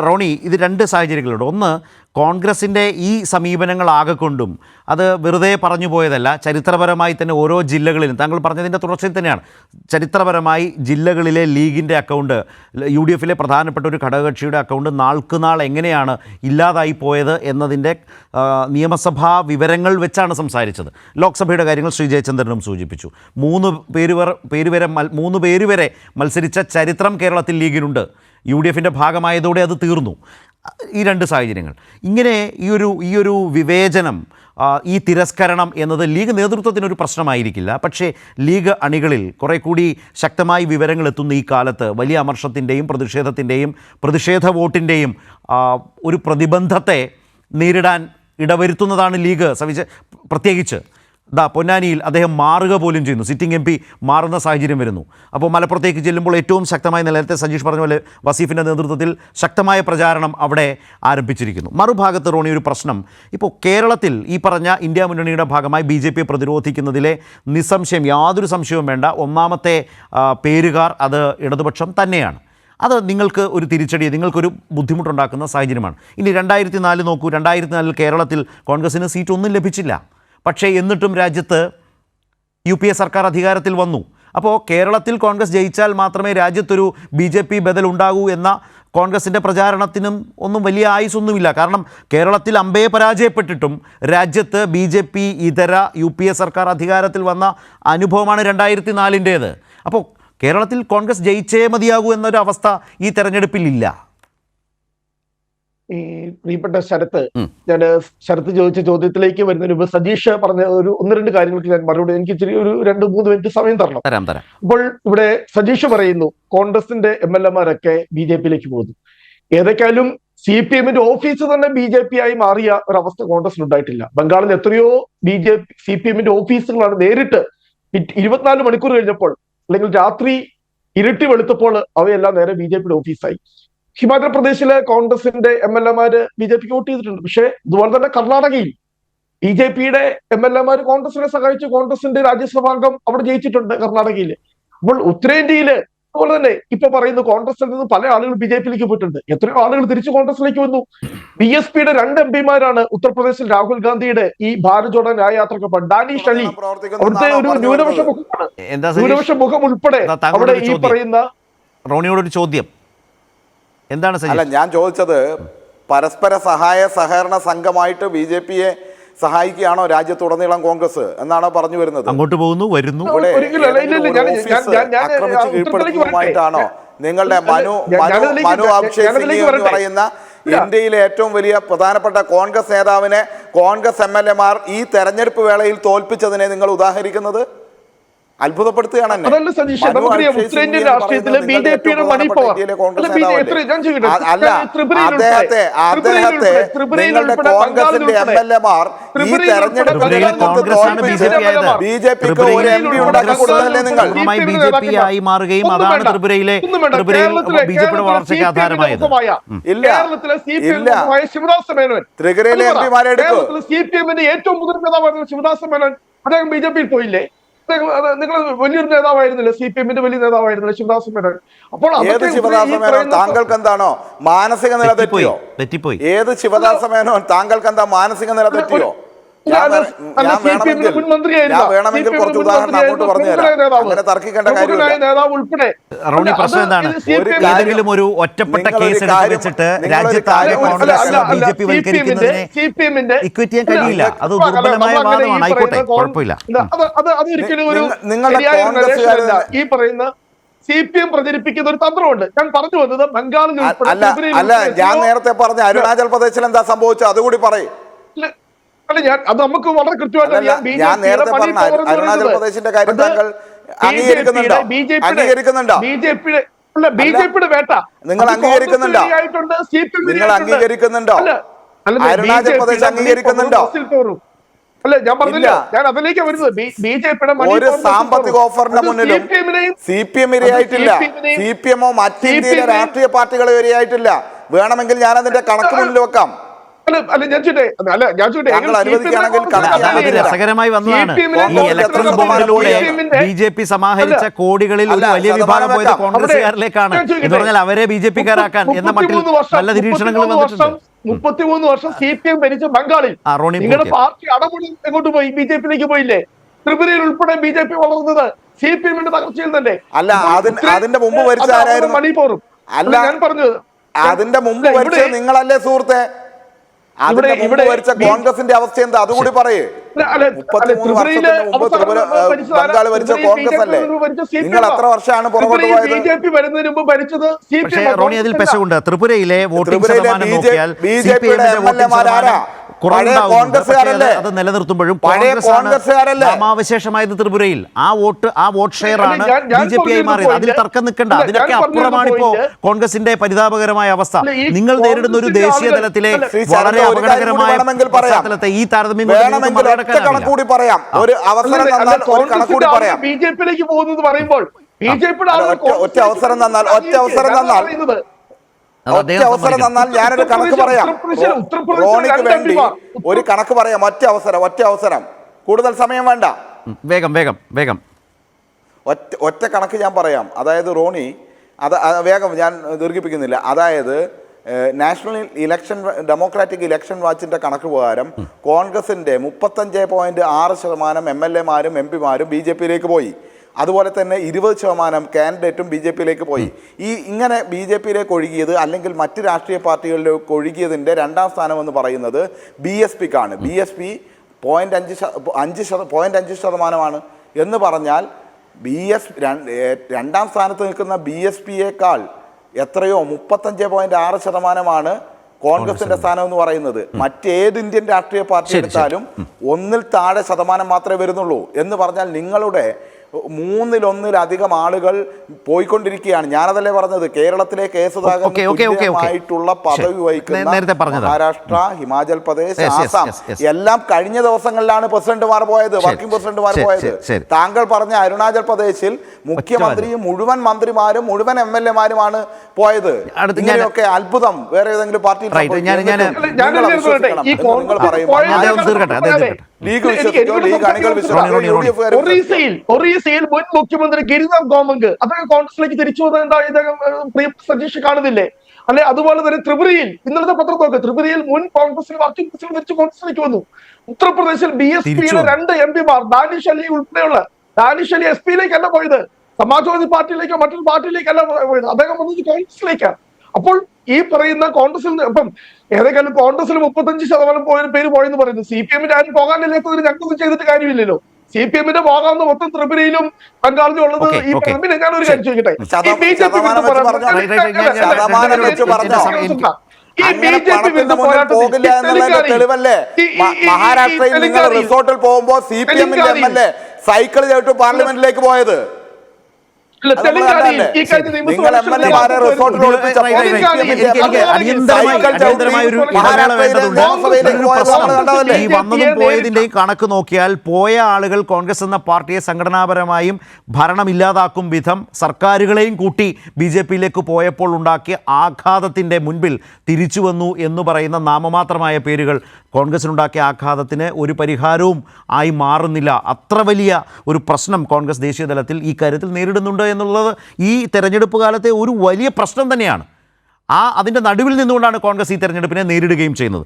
റോണി, ഇത് രണ്ട് സാഹചര്യങ്ങളുണ്ട്. ഒന്ന്, കോൺഗ്രസിൻ്റെ ഈ സമീപനങ്ങളാകെ കൊണ്ടും അത് വെറുതെ പറഞ്ഞു പോയതല്ല. ചരിത്രപരമായി തന്നെ ഓരോ ജില്ലകളിലും, താങ്കൾ പറഞ്ഞതിൻ്റെ തുടർച്ചയിൽ തന്നെയാണ്, ചരിത്രപരമായി ജില്ലകളിലെ ലീഗിൻ്റെ അക്കൗണ്ട്, UDF പ്രധാനപ്പെട്ട ഒരു ഘടകകക്ഷിയുടെ അക്കൗണ്ട് നാൾക്കുനാൾ എങ്ങനെയാണ് ഇല്ലാതായി പോയത് എന്നതിൻ്റെ നിയമസഭാ വിവരങ്ങൾ വെച്ചാണ് സംസാരിച്ചത്. ലോക്സഭയുടെ കാര്യങ്ങൾ ശ്രീ ജയചന്ദ്രനും സൂചിപ്പിച്ചു. മൂന്ന് പേര് വരെ മത്സരിച്ച ചരിത്രം കേരളത്തിൽ ലീഗിനുണ്ട്. UDF ഭാഗമായതോടെ അത് തീർന്നു. ഈ രണ്ട് സാഹചര്യങ്ങൾ, ഇങ്ങനെ ഈ ഒരു വിവേചനം, ഈ തിരസ്കരണം എന്നത് ലീഗ് നേതൃത്വത്തിനൊരു പ്രശ്നമായിരിക്കില്ല. പക്ഷേ ലീഗ് അണികളിൽ കുറേ കൂടി ശക്തമായി വിവരങ്ങൾ എത്തുന്ന ഈ കാലത്ത് വലിയ അമർഷത്തിൻ്റെയും പ്രതിഷേധ വോട്ടിൻ്റെയും ഒരു പ്രതിബന്ധത്തെ നേരിടാൻ ഇടവരുത്തുന്നതാണ് ലീഗ്. പ്രത്യേകിച്ച് പൊന്നാനിയിൽ അദ്ദേഹം മാറുക പോലും ചെയ്യുന്നു. സിറ്റിംഗ് MP മാറുന്ന സാഹചര്യം വരുന്നു. അപ്പോൾ മലപ്പുറത്തേക്ക് ചെല്ലുമ്പോൾ ഏറ്റവും ശക്തമായ, നേരത്തെ സജീഷ് പറഞ്ഞ പോലെ വസീഫിൻ്റെ നേതൃത്വത്തിൽ ശക്തമായ പ്രചാരണം അവിടെ ആരംഭിച്ചിരിക്കുന്നു. മറുഭാഗത്ത് റോണി, ഒരു പ്രശ്നം ഇപ്പോൾ കേരളത്തിൽ ഈ പറഞ്ഞ ഇന്ത്യ മുന്നണിയുടെ ഭാഗമായി BJP പ്രതിരോധിക്കുന്നതിലെ നിസ്സംശയം, യാതൊരു സംശയവും വേണ്ട, ഒന്നാമത്തെ പേരുകാർ അത് ഇടതുപക്ഷം തന്നെയാണ്. അത് നിങ്ങൾക്ക് ഒരു തിരിച്ചടി, നിങ്ങൾക്കൊരു ബുദ്ധിമുട്ടുണ്ടാക്കുന്ന സാഹചര്യമാണ്. ഇനി 2004 നോക്കൂ. 2004 കേരളത്തിൽ കോൺഗ്രസിന് സീറ്റ് ഒന്നും ലഭിച്ചില്ല. പക്ഷേ എന്നിട്ടും രാജ്യത്ത് UPA സർക്കാർ അധികാരത്തിൽ വന്നു. അപ്പോൾ കേരളത്തിൽ കോൺഗ്രസ് ജയിച്ചാൽ മാത്രമേ രാജ്യത്തൊരു BJP ബദൽ ഉണ്ടാകൂ എന്ന കോൺഗ്രസിൻ്റെ പ്രചാരണത്തിനും ഒന്നും വലിയ ആയുസൊന്നുമില്ല. കാരണം കേരളത്തിൽ അമ്പയെ പരാജയപ്പെട്ടിട്ടും രാജ്യത്ത് BJP ഇതര UPA സർക്കാർ അധികാരത്തിൽ വന്ന അനുഭവമാണ് 2004-ൻ്റേത്. അപ്പോൾ കേരളത്തിൽ കോൺഗ്രസ് ജയിച്ചേ മതിയാകൂ എന്നൊരു അവസ്ഥ ഈ തെരഞ്ഞെടുപ്പിൽ ഇല്ല. ഈ പ്രിയപ്പെട്ട ശരത്ത്, ഞാൻ ശരത്ത് ചോദിച്ച ചോദ്യത്തിലേക്ക് വരുന്നതിന് മുമ്പ് സജീഷ് പറഞ്ഞ ഒന്ന് രണ്ട് കാര്യങ്ങൾക്ക് ഞാൻ മറുപടി, എനിക്ക് ഇച്ചിരി ഒരു 2-3 മിനിറ്റ് സമയം തരണം. അപ്പോൾ ഇവിടെ സജീഷ് പറയുന്നു കോൺഗ്രസിന്റെ MLA-മാരൊക്കെ BJP-യിലേക്ക് പോകുന്നു. ഏതൊക്കെയാലും CPM-ന്റെ ഓഫീസ് തന്നെ BJP ആയി മാറിയ ഒരവസ്ഥ കോൺഗ്രസിന് ഉണ്ടായിട്ടില്ല. ബംഗാളിൽ എത്രയോ CPM-ന്റെ ഓഫീസുകളാണ് നേരിട്ട് 24 മണിക്കൂർ കഴിഞ്ഞപ്പോൾ, അല്ലെങ്കിൽ രാത്രി ഇരുട്ടി വെളുത്തപ്പോൾ അവയെല്ലാം നേരെ BJP-യുടെ ഓഫീസായി. ഹിമാചൽ പ്രദേശിലെ കോൺഗ്രസിന്റെ MLA-മാര് BJP-ക്ക് വോട്ട് ചെയ്തിട്ടുണ്ട്. പക്ഷേ ഇതുപോലെ തന്നെ കർണാടകയിൽ BJP-യുടെ MLA-മാര് കോൺഗ്രസിനെ സഹായിച്ച് കോൺഗ്രസിന്റെ രാജ്യസഭാംഗം അവിടെ ജയിച്ചിട്ടുണ്ട് കർണാടകയിൽ. അപ്പോൾ ഉത്തരേന്ത്യയില് അതുപോലെ തന്നെ ഇപ്പൊ പറയുന്നു കോൺഗ്രസിൽ നിന്ന് പല ആളുകൾ BJP-യിലേക്ക് പോയിട്ടുണ്ട്. എത്രയോ ആളുകൾ തിരിച്ചു കോൺഗ്രസിലേക്ക് വന്നു. BSP-യുടെ 2 MP-മാരാണ് ഉത്തർപ്രദേശിൽ രാഹുൽ ഗാന്ധിയുടെ ഈ ഭാരത് ജോഡോ ന്യായയാത്രക്കൊപ്പം. ഡാനിഷ് അലി അവിടുത്തെ ഒരു ന്യൂനപക്ഷ മുഖമാണ്, ന്യൂനപക്ഷ മുഖം ഉൾപ്പെടെ അവിടെ ഈ പറയുന്ന. റോണിയോടൊരു ചോദ്യം എന്താണ്? അല്ല, ഞാൻ ചോദിച്ചത് പരസ്പര സഹായ സഹകരണ സംഘമായിട്ട് BJP-യെ സഹായിക്കുകയാണോ രാജ്യത്തുടനീളം കോൺഗ്രസ് എന്നാണോ പറഞ്ഞു വരുന്നത്? അങ്ങോട്ട് പോകുന്നു, വരുന്നു. ആക്രമിച്ച് കീഴ്പ്പെടുത്തുന്നതുമായിട്ടാണോ നിങ്ങളുടെ മനു അഭിഷേക് സിംഗ് എന്ന് പറയുന്ന ഇന്ത്യയിലെ ഏറ്റവും വലിയ പ്രധാനപ്പെട്ട കോൺഗ്രസ് നേതാവിനെ കോൺഗ്രസ് MLA-മാർ ഈ തെരഞ്ഞെടുപ്പ് വേളയിൽ തോൽപ്പിച്ചതിനെ നിങ്ങൾ ഉദാഹരിക്കുന്നത്? അത്ഭുതപ്പെടുത്തുകയാണ്. ഉത്തരേന്ത്യൻ രാഷ്ട്രീയത്തിലെ BJP-യുടെ മണി പവർ നിങ്ങളുടെ കോൺഗ്രസിന്റെ MLA-മാർ ഈ തെരഞ്ഞെടുപ്പിൽ BJP-ക്ക് ഒരു MP ഉണ്ടാക്കി കൊടുത്തല്ലേ നിങ്ങൾ? BJP-ആയി മാറുകയും അതാണ് ത്രിപുരയിൽ BJP-യുടെ വളർച്ചയ്ക്ക് ആധാരമായത്. ശിവദാസ് മേനോൻ ത്രിപുരയിലെ MP-മാരെ എടുക്കും. CPM-ന്റെ ഏറ്റവും മുതിർന്ന നേതാവായിരുന്നു ശിവദാസ് മേനോൻ. അദ്ദേഹം BJP-യിൽ പോയില്ലേ? നിങ്ങൾ വലിയൊരു നേതാവായിരുന്നില്ല, CPM-ന്റെ വലിയ നേതാവായിരുന്നില്ല ശിവദാസ് മേനോൻ. അപ്പോൾ താങ്കൾക്ക് എന്താണോ മാനസിക നില തെറ്റിയോ? ഏത് ശിവദാസ മേനോൻ? താങ്കൾക്ക് എന്താ മാനസിക നില തെറ്റിയോ? വേണമെങ്കിൽ കുറച്ച് ഉദാഹരണം അങ്ങോട്ട് പറഞ്ഞു തരാം. അങ്ങനെ തർക്കിക്കേണ്ട കാര്യമില്ല. റോണി, പ്രശ്നം എന്താണ്? ഏതെങ്കിലും ഒരു ഒറ്റപ്പെട്ട കേസ് എടുത്ത് വെച്ചിട്ട് രാജ്യത്താകെ BJP വൽക്കരിക്കുന്നതിനെ ഇക്വറ്റ് ചെയ്യാൻ കഴിയില്ല. അത് ദുർബലമായ വാദമാണ്. ആയിക്കോട്ടെ, കുഴപ്പമില്ല. ഈ പറയുന്ന CPM പ്രചരിപ്പിക്കുന്ന ഒരു തന്ത്രമുണ്ട്. ഞാൻ പറഞ്ഞു വന്നത് ബംഗാളിൽ അല്ല, ഞാൻ നേരത്തെ പറഞ്ഞ അരുണാചൽ പ്രദേശിൽ എന്താ സംഭവിച്ചത് അതുകൂടി പറയും. അത് നമുക്ക് വളരെ കൃത്യമായിട്ട് ഞാൻ നേരത്തെ പറഞ്ഞ അരുണാചൽ പ്രദേശിന്റെ കാര്യം താങ്കൾ അംഗീകരിക്കുന്നുണ്ടോ? BJP-യുടെ വേട്ട നിങ്ങൾ അംഗീകരിക്കുന്നുണ്ടോ? നിങ്ങൾ അംഗീകരിക്കുന്നുണ്ടോ? അരുണാചൽ പ്രദേശ് അംഗീകരിക്കുന്നുണ്ടോ? അല്ല, ഞാൻ പറഞ്ഞില്ല, ഞാൻ അതിലേക്ക് വരുന്നത്. BJP-യുടെ ഒരു സാമ്പത്തിക ഓഫറിന്റെ മുന്നിലും CPM ഇരയായിട്ടില്ല. CPM-ഓ മറ്റ് ഇന്ത്യയിലെ രാഷ്ട്രീയ പാർട്ടികളോ ഇരയായിട്ടില്ല. വേണമെങ്കിൽ ഞാൻ അതിന്റെ കണക്ക് മുന്നിൽ വെക്കാം. അല്ല ഞാൻ ചോട്ടെ താങ്കൾ അനുവദിക്കുകയാണെങ്കിൽ അത് രസകരമായി വന്നതാണ്. ഈ ഇലക്ട്രൽ ബോണ്ടിലൂടെ BJP സമാഹരിച്ച കോടികളിൽ ഒരു വലിയ വിഭാഗം പോയത് കോൺഗ്രസുകാരിലേക്കാണ് എന്ന് പറഞ്ഞാൽ അവരെ BJP-കാരാക്കാൻ എന്ന മട്ടിൽ നല്ല നിരീക്ഷണങ്ങൾ വന്നിട്ടുണ്ട്. 33 വർഷം CPM ഭരിച്ച ബംഗാളിൽ റോണി നിങ്ങളുടെ പാർട്ടി അടമുടി എങ്ങോട്ട് പോയി? BJP-യിലേക്ക് പോയില്ലേ? ത്രിപുരയിൽ ഉൾപ്പെടെ BJP വളർന്നത് CPM-ന്റെ തകർച്ചയിൽ തന്നെ. അല്ല, അതിന്റെ മുമ്പ് ഭരിച്ച ആരായിരുന്നു? മണിപ്പൂറും അല്ല ഞാൻ പറഞ്ഞത്. അതിന്റെ മുമ്പ് ഭരിച്ചത് നിങ്ങളല്ലേ സുഹൃത്തെ? അതിന്റെ മുമ്പ് ഭരിച്ച കോൺഗ്രസിന്റെ അവസ്ഥ എന്താ? അതുകൂടി പറയേ. 33 വർഷത്തിന് മുമ്പ് ബംഗാൾ ഭരിച്ച കോൺഗ്രസ് അല്ലേ? നിങ്ങൾ എത്ര വർഷമാണ് പുറകോട്ട് പോയത്? BJP വരുന്നതിന് മുമ്പ് ഭരിച്ചത് പക്ഷേ റോണി അതിൽ പെശകുണ്ട്. ത്രിപുരയിലെ വോട്ടിംഗ് ശതമാനം നോക്കിയാൽ BJP-യുടെ MLA-മാരാരാ? അത് നിലനിർത്തുമ്പോഴും നാമാവശേഷമായത് ത്രിപുരയിൽ ആ വോട്ട് ഷെയർ ആണ് BJP-ആയി മാറിയത്. അതിൽ തർക്കം നിൽക്കണ്ട. അതിനൊക്കെ അപ്പുറമാണ് ഇപ്പോ കോൺഗ്രസിന്റെ പരിതാപകരമായ അവസ്ഥ. നിങ്ങൾ നേരിടുന്ന ഒരു ദേശീയ തലത്തിലെ വളരെ അപകടകരമായ പശ്ചാത്തലത്തെ ഈ താരതമ്യം കണക്കൂടി പറയാം. ഒരു അവസരം BJP-യിലേക്ക് പോകുന്നത് പറയുമ്പോൾ ഒറ്റ അവസരം തന്നാൽ ഞാനൊരു കണക്ക് പറയാം. റോണിക്ക് വേണ്ടി ഒരു കണക്ക് പറയാം. ഒറ്റ അവസരം. കൂടുതൽ സമയം വേണ്ട. വേഗം ഒറ്റ കണക്ക് ഞാൻ പറയാം. അതായത് റോണി, അത് വേഗം, ഞാൻ ദീർഘിപ്പിക്കുന്നില്ല. അതായത് നാഷണൽ ഡെമോക്രാറ്റിക് ഇലക്ഷൻ വാച്ചിന്റെ കണക്ക് പ്രകാരം കോൺഗ്രസിന്റെ 35.6% MLA-മാരും MP-മാരും BJP-യിലേക്ക് പോയി. അതുപോലെ തന്നെ 20% കാൻഡിഡേറ്റും BJP-യിലേക്ക് പോയി. ഇങ്ങനെ BJP-യിലേക്ക് ഒഴുകിയത് അല്ലെങ്കിൽ മറ്റ് രാഷ്ട്രീയ പാർട്ടികളിലേക്ക് ഒഴുകിയതിൻ്റെ രണ്ടാം സ്ഥാനം എന്ന് പറയുന്നത് BSP-ക്കാണ്. BSP 0.5% എന്ന് പറഞ്ഞാൽ രണ്ടാം സ്ഥാനത്ത് നിൽക്കുന്ന BSP-യേക്കാൾ എത്രയോ 35.6% കോൺഗ്രസിന്റെ സ്ഥാനം എന്ന് പറയുന്നത്. മറ്റേത് ഇന്ത്യൻ രാഷ്ട്രീയ പാർട്ടി എടുത്താലും 1-ൽ താഴെ ശതമാനം മാത്രമേ വരുന്നുള്ളൂ. എന്ന് പറഞ്ഞാൽ നിങ്ങളുടെ 3-1 ആളുകൾ പോയിക്കൊണ്ടിരിക്കുകയാണ്. ഞാനതല്ലേ പറഞ്ഞത്. കേരളത്തിലെ കേസുദാഖലമായിട്ടുള്ള പദവി വഹിക്കുന്ന മഹാരാഷ്ട്ര, ഹിമാചൽ പ്രദേശ്, ആസാം എല്ലാം കഴിഞ്ഞ ദിവസങ്ങളിലാണ് പ്രസിഡന്റുമാർ പോയത്, വർക്കിംഗ് പ്രസിഡന്റുമാർ പോയത്. താങ്കൾ പറഞ്ഞ അരുണാചൽ പ്രദേശിൽ മുഖ്യമന്ത്രിയും മുഴുവൻ മന്ത്രിമാരും മുഴുവൻ MLA-മാരുമാണ് പോയത്. ഇങ്ങനെയൊക്കെ അത്ഭുതം വേറെ ഏതെങ്കിലും പാർട്ടിയിൽ ഒറീസയിൽ മുൻ മുഖ്യമന്ത്രി ഗിരിറാം ഗോമങ്ക് അദ്ദേഹം കോൺഗ്രസിലേക്ക് തിരിച്ചു വന്നതായി ഇദ്ദേഹം സതീഷ് കാണുന്നില്ലേ? അല്ലെ അതുപോലെ തന്നെ ത്രിപുരയിൽ ഇന്നലത്തെ പത്രം നോക്ക്, ത്രിപുരയിൽ മുൻ കോൺഗ്രസിൽ വർക്കിംഗ് പ്രസിഡന്റ് തിരിച്ചു കോൺഗ്രസിലേക്ക് വന്നു. ഉത്തർപ്രദേശിൽ BSP-യുടെ 2 MP-മാർ ദാനിഷ് അലി ഉൾപ്പെടെയുള്ള ദാനിഷ് അലി SP-യിലേക്കല്ല പോയത്, സമാജ്വാദി പാർട്ടിയിലേക്കോ മറ്റൊരു പാർട്ടിയിലേക്കല്ല പോയത്, അദ്ദേഹം വന്നത് കോൺഗ്രസിലേക്കാണ്. അപ്പോൾ ഈ പറയുന്ന കോൺഗ്രസിൽ ഇപ്പം ഏതെങ്കിലും കോൺഗ്രസിൽ 35% പേര് പോയെന്ന് പറയുന്നു. CPM-ന്റെ ആരും പോകാനില്ലാത്തതിന് ഞങ്ങൾക്കൊന്നും ചെയ്തിട്ട് കാര്യമില്ലല്ലോ. CPM-ന്റെ പോകാവുന്ന മൊത്തം ത്രിപുരയിലും ബംഗാളിലും ഉള്ളത് ഈ പിന്നെ ഞാനൊരു കാര്യം ചോദിക്കട്ടെ, മഹാരാഷ്ട്രയിൽ നിങ്ങൾ റിസോർട്ടിൽ പോകുമ്പോൾ CPM-ന്റെ MLA സൈക്കിൾ ചവിട്ടി പാർലമെന്റിലേക്ക് പോയത്. പോയതിന്റെയും കണക്ക് നോക്കിയാൽ പോയ ആളുകൾ കോൺഗ്രസ് എന്ന പാർട്ടിയെ സംഘടനാപരമായും ഭരണമില്ലാതാക്കും വിധം സർക്കാരുകളെയും കൂട്ടി BJP-യിലേക്ക് പോയപ്പോൾ ഉണ്ടാക്കിയ ആഘാതത്തിൻ്റെ മുൻപിൽ തിരിച്ചു വന്നു എന്ന് പറയുന്ന നാമമാത്രമായ പേരുകൾ കോൺഗ്രസിനുണ്ടാക്കിയ ആഘാതത്തിന് ഒരു പരിഹാരവും ആയി മാറുന്നില്ല. അത്ര വലിയ ഒരു പ്രശ്നം കോൺഗ്രസ് ദേശീയ തലത്തിൽ ഈ കാര്യത്തിൽ നേരിടുന്നുണ്ട് എന്നുള്ളത് ഈ തെരഞ്ഞെടുപ്പ് കാലത്തെ ഒരു വലിയ പ്രശ്നം തന്നെയാണ്. അതിൻ്റെ നടുവിൽ നിന്നുകൊണ്ടാണ് കോൺഗ്രസ് ഈ തെരഞ്ഞെടുപ്പിനെ നേരിടുകയും ചെയ്യുന്നത്.